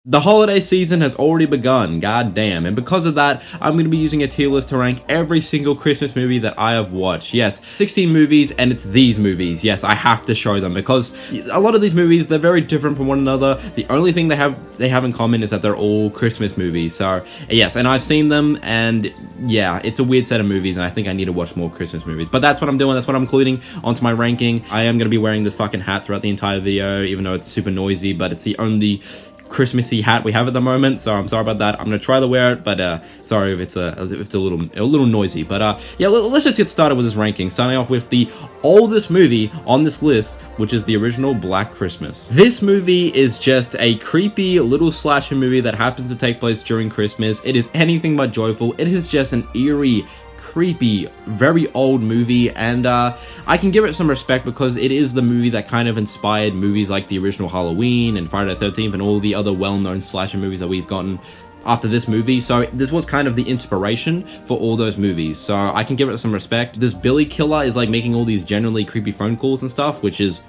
The holiday season has already begun, god damn, and because of that, I'm going to be using a tier list to rank every single Christmas movie that I have watched. Yes, 16 movies, and it's these movies. Yes, I have to show them, because a lot of these movies, they're very different from one another. The only thing they have in common is that they're all Christmas movies. So, yes, and I've seen them, and yeah, it's a weird set of movies, and I think I need to watch more Christmas movies. But that's what I'm doing, that's what I'm including onto my ranking. I am going to be wearing this fucking hat throughout the entire video, even though it's super noisy, but it's the only Christmassy hat we have at the moment, so I'm sorry about that. I'm gonna try to wear it, but sorry if it's a little noisy. But yeah, let's just get started with this ranking, starting off with the oldest movie on this list, which is the original Black Christmas. This movie is just a creepy little slasher movie that happens to take place during Christmas. It is anything but joyful. It is just an eerie, creepy, very old movie, and I can give it some respect because it is the movie that kind of inspired movies like the original Halloween and Friday the 13th and all the other well-known slasher movies that we've gotten after this movie. So this was kind of the inspiration for all those movies, so I can give it some respect. This Billy Killer is like making all these genuinely creepy phone calls and stuff, which is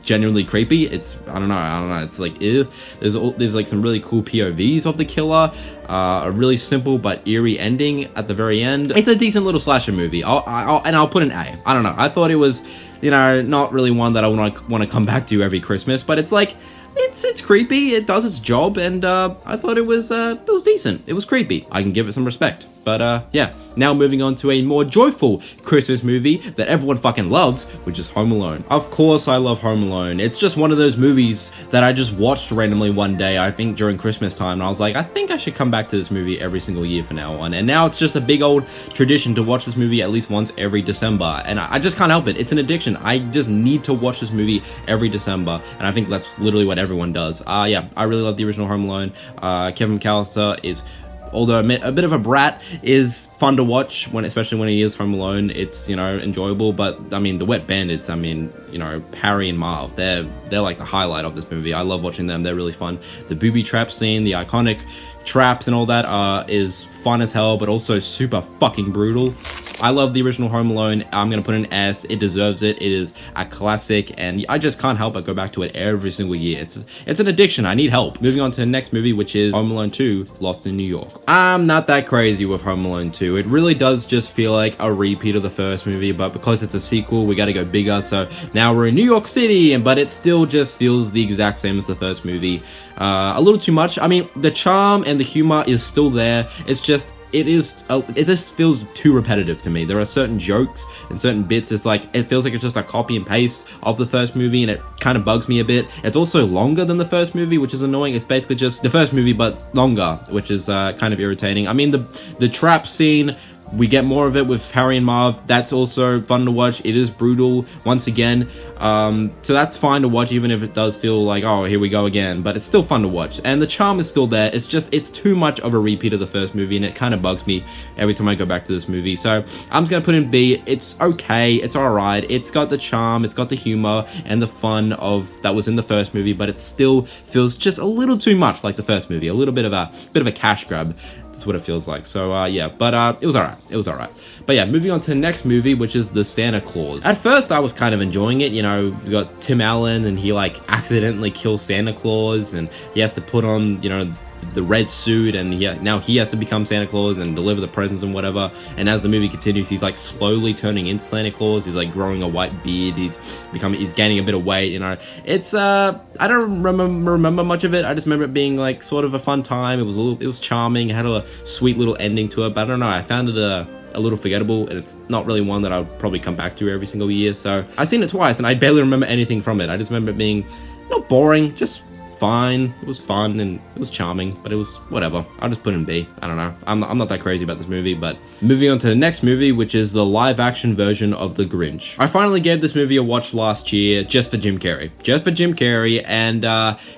genuinely creepy. It's I don't know, it's like there's like some really cool POVs of the killer, a really simple but eerie ending at the very end. It's a decent little slasher movie. I'll put an A. I don't know, I thought it was, you know, not really one that I want to come back to every Christmas, but it's like it's creepy, it does its job, and I thought it was decent. It was creepy. I can give it some respect. But yeah, now moving on to a more joyful Christmas movie that everyone fucking loves, which is Home Alone. Of course I love Home Alone. It's just one of those movies that I just watched randomly one day, I think during Christmas time, and I was like, I think I should come back to this movie every single year from now on. And now it's just a big old tradition to watch this movie at least once every December, and I just can't help it. It's an addiction. I just need to watch this movie every December, and I think that's literally what everyone does. Yeah, I really love the original Home Alone. Kevin McAllister is, although a bit of a brat, is fun to watch, especially when he is home alone. It's, you know, enjoyable. But I mean, the Wet Bandits, I mean, you know, Harry and Marv, they're like the highlight of this movie. I love watching them. They're really fun. The booby trap scene, the iconic traps and all that is fun as hell, but also super fucking brutal. I love the original Home Alone. I'm gonna put an S. It deserves it. It is a classic, and I just can't help but go back to it every single year. It's an addiction. I need help. Moving on to the next movie, which is Home Alone 2, Lost in New York. I'm not that crazy with Home Alone 2. It really does just feel like a repeat of the first movie, but because it's a sequel, we gotta go bigger, so now we're in New York City, but it still just feels the exact same as the first movie. A little too much. I mean, the charm and the humor is still there. It's just, it just feels too repetitive to me. There are certain jokes and certain bits, it's like, it feels like it's just a copy and paste of the first movie, and it kind of bugs me a bit. It's also longer than the first movie, which is annoying. It's basically just the first movie, but longer, which is kind of irritating. I mean, the trap scene, we get more of it with Harry and Marv. That's also fun to watch. It is brutal, once again. So that's fine to watch, even if it does feel like, oh, here we go again. But it's still fun to watch. And the charm is still there. It's just, it's too much of a repeat of the first movie, and it kind of bugs me every time I go back to this movie. So I'm just going to put in B. It's okay. It's alright. It's got the charm. It's got the humor and the fun that was in the first movie, but it still feels just a little too much like the first movie. A little bit of a cash grab. That's what it feels like. So yeah, but it was alright. It was alright. But yeah, moving on to the next movie, which is The Santa Claus. At first, I was kind of enjoying it. You know, we got Tim Allen, and he like accidentally kills Santa Claus, and he has to put on, you know, the red suit, and now he has to become Santa Claus and deliver the presents and whatever. And as the movie continues, he's like slowly turning into Santa Claus. He's like growing a white beard. He's gaining a bit of weight. You know, it's I don't remember much of it. I just remember it being like sort of a fun time. It was charming. It had a sweet little ending to it. But I don't know. I found it a little forgettable, and it's not really one that I'll probably come back to every single year. So I've seen it twice, and I barely remember anything from it. I just remember it being not boring, just fine. It was fun and it was charming, but it was whatever. I'll just put in B. I don't know. I'm not that crazy about this movie. But moving on to the next movie, which is the live action version of The Grinch. I finally gave this movie a watch last year just for Jim Carrey. And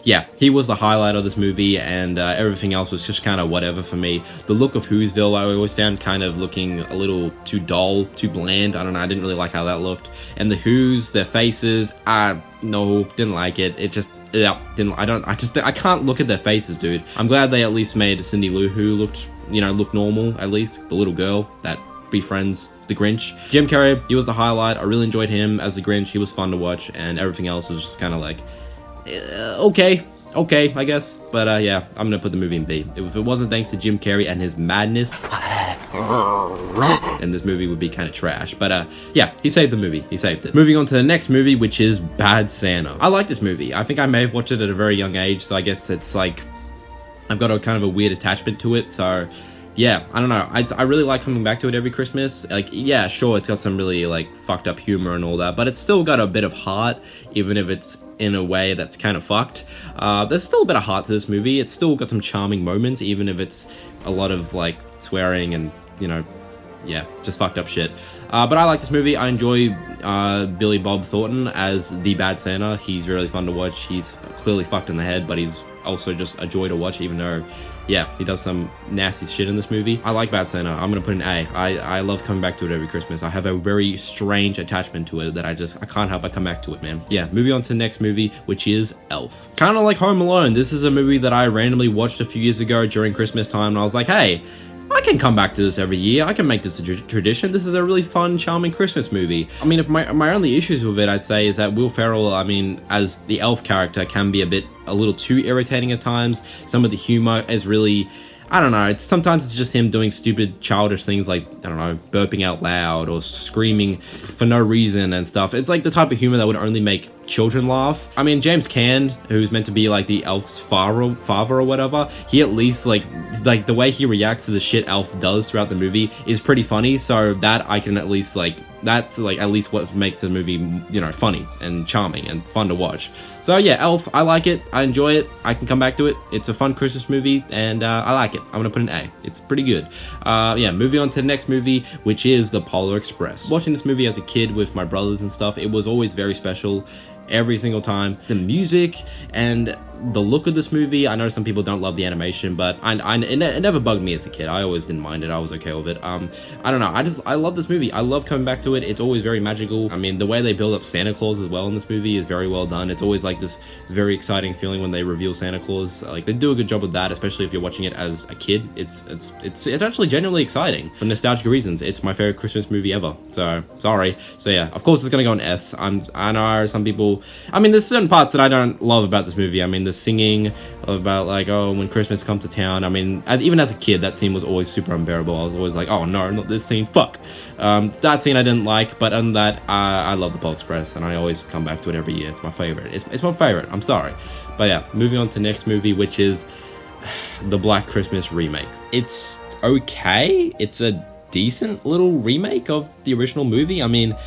yeah, he was the highlight of this movie, and everything else was just kind of whatever for me. The look of Whoville I always found kind of looking a little too dull, too bland. I don't know. I didn't really like how that looked. And the Who's, their faces, no, didn't like it. It just, yeah, I can't look at their faces, dude. I'm glad they at least made Cindy Lou Who looked normal, at least. The little girl that befriends the Grinch. Jim Carrey, he was the highlight. I really enjoyed him as the Grinch. He was fun to watch, and everything else was just kind of like, okay. okay, I guess. But yeah, I'm gonna put the movie in B. If it wasn't thanks to Jim Carrey and his madness, then this movie would be kind of trash. But yeah, he saved the movie. He saved it. Moving on to the next movie, which is Bad Santa. I like this movie. I think I may have watched it at a very young age, so I guess it's like I've got a kind of a weird attachment to it. So yeah, I don't know. I really like coming back to it every Christmas. Like, yeah, sure, it's got some really like fucked up humor and all that, but it's still got a bit of heart, even if it's in a way that's kind of fucked. There's still a bit of heart to this movie. It's still got some charming moments, even if it's a lot of like swearing and, you know, yeah, just fucked up shit. But I like this movie. I enjoy Billy Bob Thornton as the Bad Santa. He's really fun to watch. He's clearly fucked in the head, but he's also just a joy to watch, even though, yeah, he does some nasty shit in this movie. I like Bad Santa. I'm gonna put an A. I love coming back to it every Christmas. I have a very strange attachment to it that I can't help but come back to it, man. Yeah, moving on to the next movie, which is Elf. Kind of like Home Alone, this is a movie that I randomly watched a few years ago during Christmas time, and I was like, hey, I can come back to this every year. I can make this a tradition. This is a really fun, charming Christmas movie. I mean, if my only issues with it, I'd say, is that Will Ferrell, I mean, as the elf character, can be a little too irritating at times. Some of the humor is really, I don't know, sometimes it's just him doing stupid, childish things like, I don't know, burping out loud or screaming for no reason and stuff. It's like the type of humor that would only make children laugh. I mean, James Caan, who's meant to be like the elf's father or whatever, he at least like the way he reacts to the shit Elf does throughout the movie is pretty funny. So that I can at least like, that's like at least what makes the movie, you know, funny and charming and fun to watch. So yeah, Elf, I like it. I enjoy it. I can come back to it. It's a fun Christmas movie, and I like it. I'm gonna put an A. It's pretty good. Yeah, moving on to the next movie, which is The Polar Express. Watching this movie as a kid with my brothers and stuff, it was always very special. Every single time. The music and the look of this movie, I know some people don't love the animation, but it never bugged me as a kid. I always didn't mind it. I was okay with it. I don't know. I love this movie. I love coming back to it. It's always very magical. I mean, the way they build up Santa Claus as well in this movie is very well done. It's always like this very exciting feeling when they reveal Santa Claus. Like, they do a good job with that, especially if you're watching it as a kid. It's actually genuinely exciting for nostalgic reasons. It's my favorite Christmas movie ever. So sorry. So yeah, of course it's gonna go an S. I know some people. I mean, there's certain parts that I don't love about this movie. I mean, the singing about like, oh, when Christmas comes to town. I mean, even as a kid, that scene was always super unbearable. I was always like, oh no, not this scene, fuck. That scene I didn't like, but other than that, I love The Polar Express, and I always come back to it every year. It's my favorite. It's my favorite. I'm sorry. But yeah, moving on to the next movie, which is the Black Christmas remake. It's okay. It's a decent little remake of the original movie. I mean,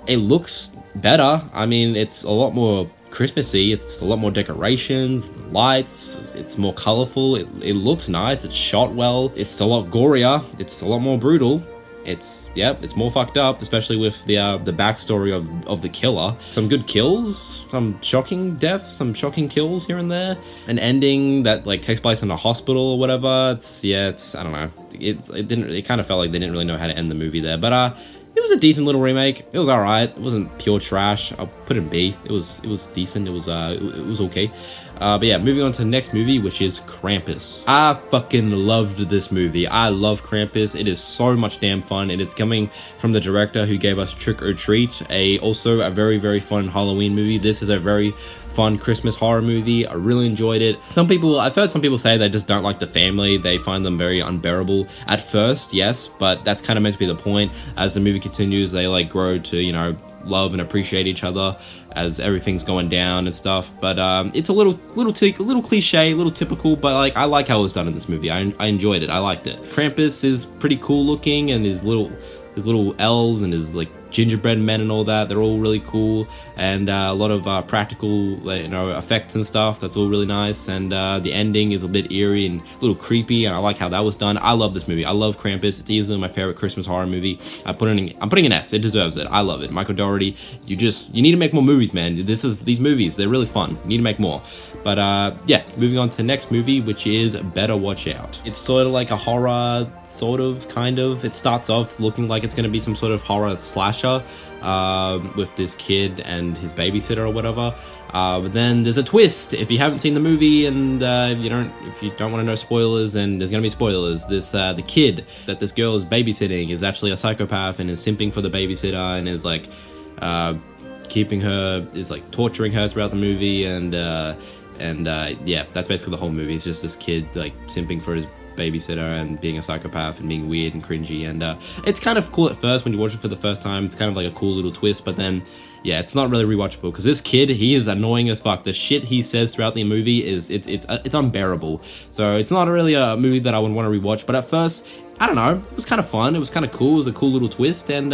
it looks better. I mean, it's a lot more Christmassy. It's a lot more decorations, lights. It's more colorful. It looks nice. It's shot well. It's a lot gorier. It's a lot more brutal. It's more fucked up, especially with the backstory of the killer. Some good kills, some shocking deaths, some shocking kills here and there. An ending that like takes place in a hospital or whatever. It's I don't know. It kind of felt like they didn't really know how to end the movie there, but it was a decent little remake. It was alright. It wasn't pure trash. I'll put it in B. It was decent. It was okay. But yeah, moving on to the next movie, which is Krampus. I fucking loved this movie. I love Krampus. It is so much damn fun, and it's coming from the director who gave us Trick or Treat, also a very, very fun Halloween movie. This is a very fun Christmas horror movie. I really enjoyed it. I've heard some people say they just don't like the family. They find them very unbearable at first, yes, but that's kind of meant to be the point. As the movie continues, they like grow to, you know, love and appreciate each other as everything's going down and stuff. But it's a little cliche, a little typical, but like I like how it was done in this movie. I enjoyed it. I liked it. Krampus is pretty cool looking, and his little elves and his like gingerbread men and all that, they're all really cool, and a lot of practical, you know, effects and stuff. That's all really nice, and the ending is a bit eerie and a little creepy, and I like how that was done. I love this movie. I love Krampus. It's easily my favorite Christmas horror movie. I'm putting an S. It deserves it. I love it. Michael Dougherty, you need to make more movies, man. These movies, they're really fun. You need to make more. But yeah, moving on to the next movie, which is Better Watch Out. It's sort of like a horror, kind of. It starts off looking like it's going to be some sort of horror slasher with this kid and his babysitter or whatever. But then there's a twist. If you haven't seen the movie and if you don't want to know spoilers, then there's going to be spoilers. The kid that this girl is babysitting is actually a psychopath and is simping for the babysitter and is like torturing her throughout the movie, and And yeah, that's basically the whole movie. It's just this kid like simping for his babysitter and being a psychopath and being weird and cringy. And it's kind of cool at first when you watch it for the first time. It's kind of like a cool little twist, but then yeah, it's not really rewatchable because this kid, he is annoying as fuck. The shit he says throughout the movie is it's unbearable. So it's not really a movie that I would want to rewatch. But at first, I don't know, it was kind of fun. It was kind of cool. It was a cool little twist, and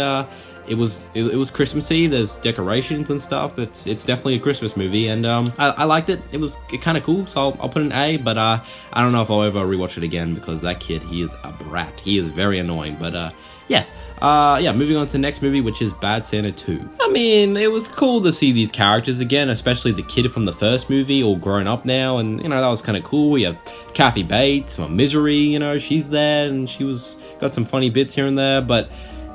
it was Christmassy. There's decorations and stuff. It's definitely a Christmas movie, and I liked it. It was kind of cool, so I'll put an A. But I don't know if I'll ever rewatch it again because that kid, he is a brat. He is very annoying. But yeah. Moving on to the next movie, which is Bad Santa 2. I mean, it was cool to see these characters again, especially the kid from the first movie, all grown up now, and, you know, that was kind of cool. We have Kathy Bates from Misery, you know, she's there, and she got some funny bits here and there, but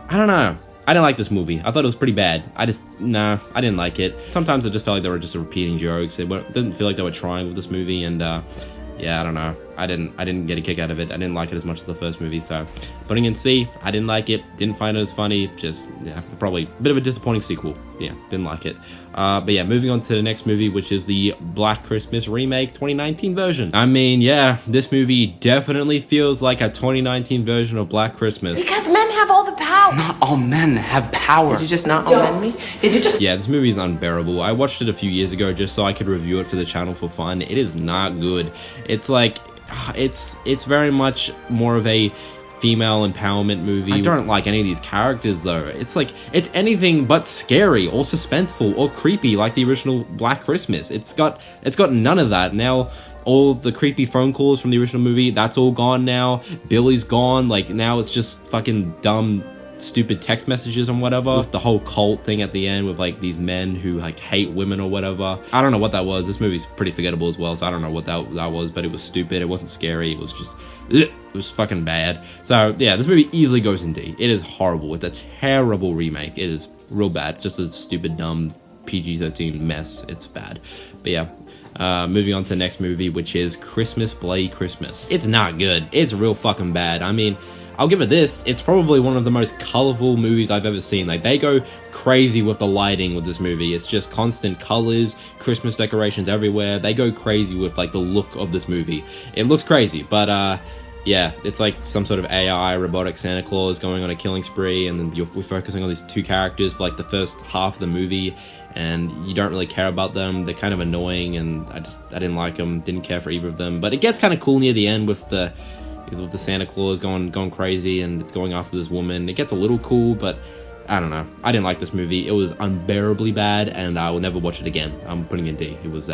I don't know. I didn't like this movie. I thought it was pretty bad. I didn't like it. Sometimes I just felt like they were just repeating jokes. It didn't feel like they were trying with this movie, and, yeah, I don't know. I didn't get a kick out of it. I didn't like it as much as the first movie, so putting in C. I didn't like it. Didn't find it as funny. Just, yeah, probably a bit of a disappointing sequel. Yeah, didn't like it. But yeah, moving on to the next movie, which is the Black Christmas remake 2019 version. I mean, yeah, this movie definitely feels like a 2019 version of Black Christmas. Because men have all the power. Not all men have power. Did you just not all men me? Did you just... Yeah, this movie is unbearable. I watched it a few years ago just so I could review it for the channel for fun. It is not good. It's like, it's very much more of a female empowerment movie. I don't like any of these characters though. It's like, it's anything but scary or suspenseful or creepy like the original Black Christmas. It's got none of that. Now all the creepy phone calls from the original movie, that's all gone now. Billy's gone. Like now it's just fucking dumb, stupid text messages and whatever, with the whole cult thing at the end with like these men who like hate women or whatever. I don't know what that was. This movie's pretty forgettable as well, so I don't know what that was, but it was stupid. It wasn't scary. It was just it was fucking bad. So yeah, this movie easily goes in D. It is horrible. It's a terrible remake. It is real bad. It's just a stupid, dumb PG-13 mess. It's bad. But yeah, moving on to the next movie, which is Christmas Bloody Christmas. It's not good. It's real fucking bad. I mean, I'll give it this. It's probably one of the most colorful movies I've ever seen. Like, they go crazy with the lighting with this movie. It's just constant colors, Christmas decorations everywhere. They go crazy with, like, the look of this movie. It looks crazy, but, yeah, it's like some sort of AI robotic Santa Claus going on a killing spree, and then we're focusing on these two characters for, like, the first half of the movie, and you don't really care about them. They're kind of annoying, and I didn't like them, didn't care for either of them. But it gets kind of cool near the end with the Santa Claus going crazy, and it's going after this woman. It gets a little cool, but I don't know. I didn't like this movie. It was unbearably bad, and I will never watch it again. I'm putting it in D. It was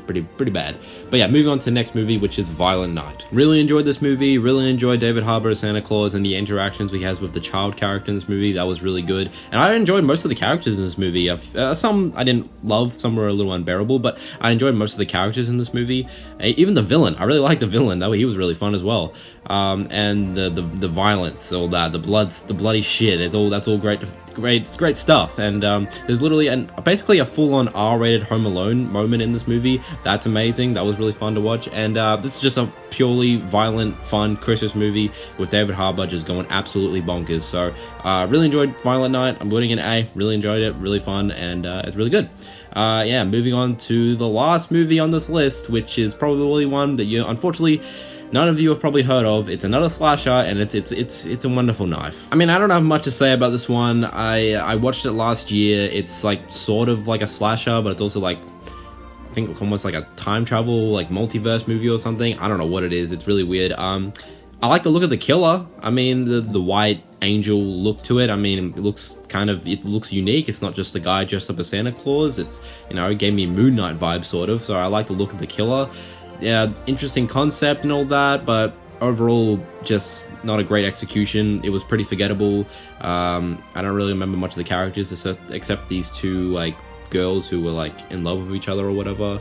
pretty bad. But yeah, moving on to the next movie, which is Violent Night. Really enjoyed this movie. Really enjoyed David Harbour as Santa Claus and the interactions he has with the child character in this movie. That was really good. And I enjoyed most of the characters in this movie. Some I didn't love. Some were a little unbearable, but I enjoyed most of the characters in this movie. Even the villain. I really liked the villain. He was really fun as well. And the violence, all that, the bloody shit. That's all great stuff. And there's literally basically a full-on R-rated Home Alone moment in this movie. That's amazing. That was really fun to watch. And this is just a purely violent, fun Christmas movie with David Harbour just going absolutely bonkers. So really enjoyed Violent Night. I'm putting an A. Really enjoyed it. Really fun, and it's really good. Yeah, moving on to the last movie on this list, which is probably one that unfortunately none of you have probably heard of. It's another slasher, and it's a Wonderful Knife. I mean, I don't have much to say about this one. I watched it last year. It's like sort of like a slasher, but it's also like, I think almost like a time travel, like multiverse movie or something. I don't know what it is. It's really weird. I like the look of the killer. I mean, the white angel look to it. I mean, it looks unique. It's not just a guy dressed up as Santa Claus. It's, it gave me Moon Knight vibes sort of. So I like the look of the killer. Yeah, interesting concept and all that, but overall just not a great execution. It was pretty forgettable. I don't really remember much of the characters except these two like girls who were like in love with each other or whatever.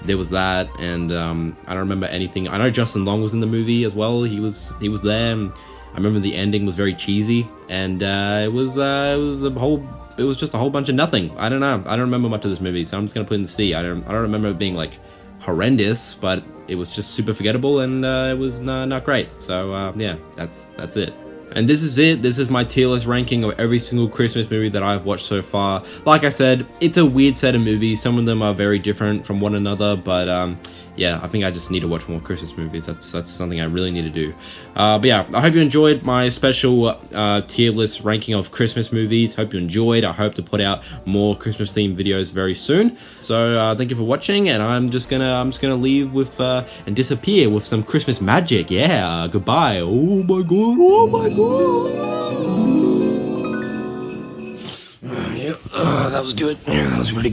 There was that, and I don't remember anything. I know Justin Long was in the movie as well. He was there. And I remember the ending was very cheesy, and it was just a whole bunch of nothing. I don't know. I don't remember much of this movie, so I'm just gonna put it in C. I don't remember it being like horrendous, but it was just super forgettable, and it was not great. So yeah, that's it. And this is it. This is my tier list ranking of every single Christmas movie that I've watched so far. Like I said, it's a weird set of movies. Some of them are very different from one another, but yeah, I think I just need to watch more Christmas movies. That's something I really need to do. But yeah, I hope you enjoyed my special tier list ranking of Christmas movies. Hope you enjoyed. I hope to put out more Christmas themed videos very soon. So thank you for watching, and I'm just gonna leave with and disappear with some Christmas magic. Yeah, goodbye. Oh my god. Oh my god. Yeah, that was good. Yeah, that was pretty good.